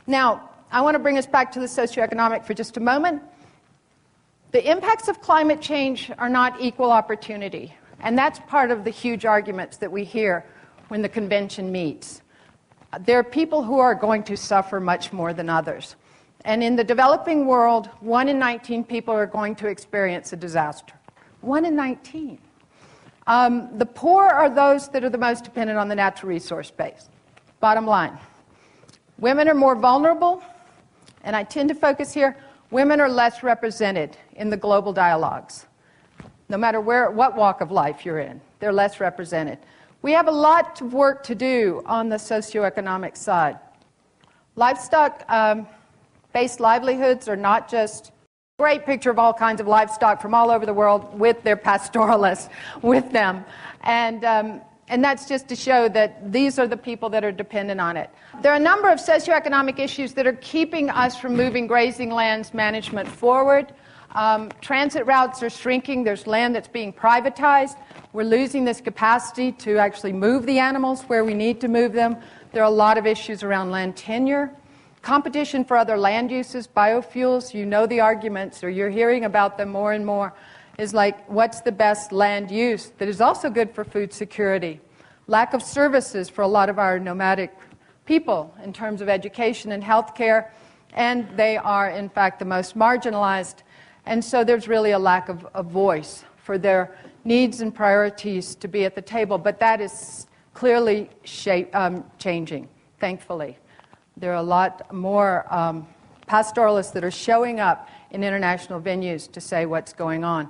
Now, I want to bring us back to the socioeconomic for just a moment. The impacts of climate change are not equal opportunity, and that's part of the huge arguments that we hear when the convention meets. There are people who are going to suffer much more than others. And in the developing world, 1 in 19 people are going to experience a disaster. 1 in 19. The poor are those that are the most dependent on the natural resource base. Bottom line. Women are more vulnerable, and I tend to focus here, women are less represented in the global dialogues. No matter what walk of life you're in, they're less represented. We have a lot of work to do on the socioeconomic side. Livestock-based livelihoods are not just a great picture of all kinds of livestock from all over the world with their pastoralists with them. And that's just to show that these are the people that are dependent on it. There are a number of socioeconomic issues that are keeping us from moving grazing lands management forward. Transit routes are shrinking. There's land that's being privatized. We're losing this capacity to actually move the animals where we need to move them. There are a lot of issues around land tenure. Competition for other land uses, biofuels, you know the arguments, or you're hearing about them more and more, is like, what's the best land use that is also good for food security? Lack of services for a lot of our nomadic people in terms of education and health care, and they are, in fact, the most marginalized. And so there's really a lack of a voice for their needs and priorities to be at the table. But that is clearly changing, thankfully. There are a lot more pastoralists that are showing up in international venues to say what's going on.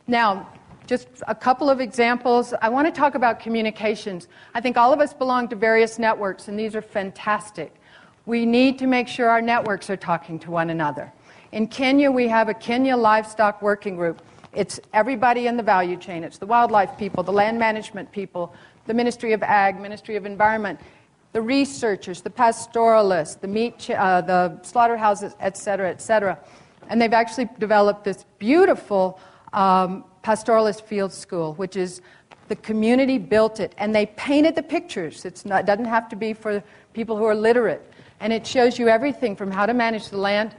Now, just a couple of examples. I want to talk about communications. I think all of us belong to various networks, and these are fantastic. We need to make sure our networks are talking to one another. In Kenya, we have a Kenya Livestock Working Group. It's everybody in the value chain. It's the wildlife people, the land management people, the Ministry of Ag, Ministry of Environment, the researchers, the pastoralists, the slaughterhouses, et cetera, et cetera. And they've actually developed this beautiful pastoralist field school, which is the community built it. And they painted the pictures. It doesn't have to be for people who are literate. And it shows you everything from how to manage the land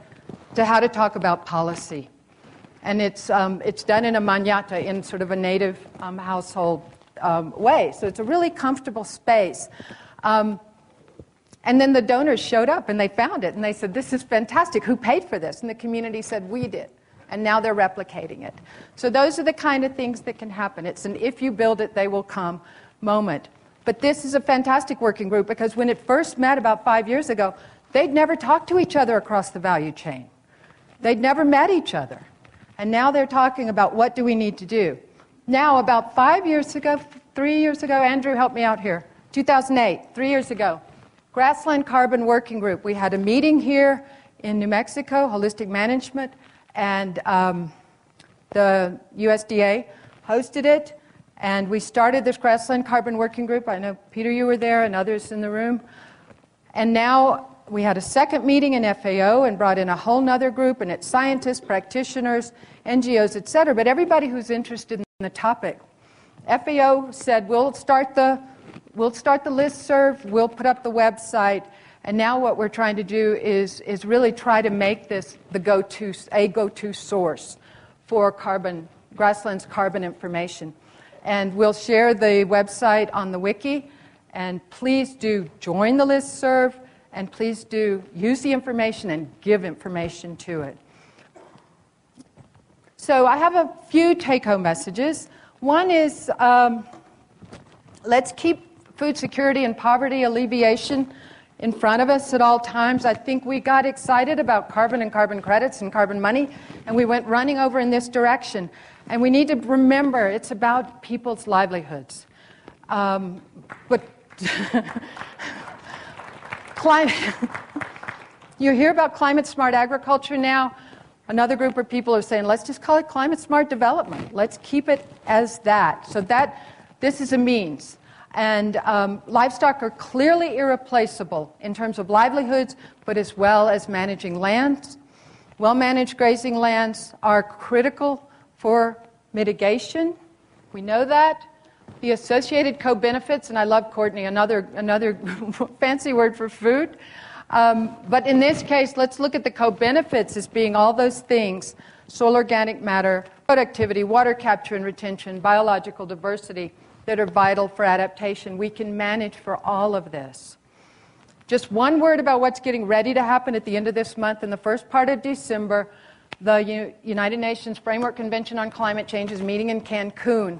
to how to talk about policy. And it's done in a manyata, in sort of a native household way. So it's a really comfortable space. And then the donors showed up and they found it and they said, this is fantastic. Who paid for this? And the community said, we did. And now they're replicating it. So those are the kind of things that can happen. It's an if you build it, they will come moment. But this is a fantastic working group because when it first met about 5 years ago, they'd never talked to each other across the value chain. They'd never met each other. And now they're talking about what do we need to do. Now, about 3 years ago, Andrew, help me out here, 2008, 3 years ago, Grassland Carbon Working Group. We had a meeting here in New Mexico, Holistic Management, and the USDA hosted it. And we started this Grassland Carbon Working Group. I know, Peter, you were there and others in the room. And now we had a second meeting in FAO and brought in a whole nother group, and it's scientists, practitioners, NGOs, et cetera, but everybody who's interested in the topic. FAO said, we'll start the listserv, we'll put up the website, and now what we're trying to do is really try to make this a go-to source for Grassland's carbon information. And we'll share the website on the wiki, and please do join the listserv, and please do use the information and give information to it. So I have a few take-home messages. One is let's keep food security and poverty alleviation in front of us at all times. I think we got excited about carbon and carbon credits and carbon money, and we went running over in this direction. And we need to remember it's about people's livelihoods. But you hear about climate-smart agriculture now. Another group of people are saying, let's just call it climate-smart development. Let's keep it as that. So this is a means. And livestock are clearly irreplaceable in terms of livelihoods, but as well as managing lands. Well-managed grazing lands are critical for mitigation. We know that. The associated co-benefits, and I love, Courtney, another fancy word for food, But in this case, let's look at the co-benefits as being all those things: soil organic matter, productivity, water capture and retention, biological diversity, that are vital for adaptation. We can manage for all of this. Just one word about what's getting ready to happen at the end of this month. In the first part of December, the United Nations Framework Convention on Climate Change is meeting in Cancun.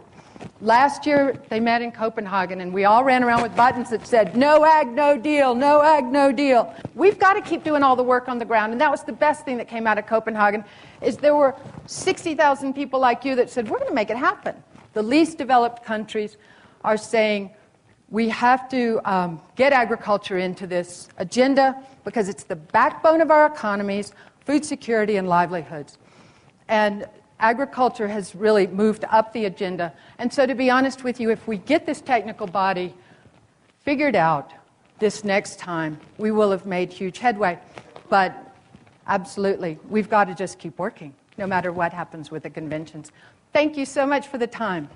Last year, they met in Copenhagen, and we all ran around with buttons that said, "No ag, no deal, no ag, no deal." We've got to keep doing all the work on the ground, and that was the best thing that came out of Copenhagen, is there were 60,000 people like you that said, we're going to make it happen. The least developed countries are saying, we have to get agriculture into this agenda because it's the backbone of our economies, food security, and livelihoods. And agriculture has really moved up the agenda. And so to be honest with you, if we get this technical body figured out this next time, we will have made huge headway. But absolutely, we've got to just keep working, no matter what happens with the conventions. Thank you so much for the time.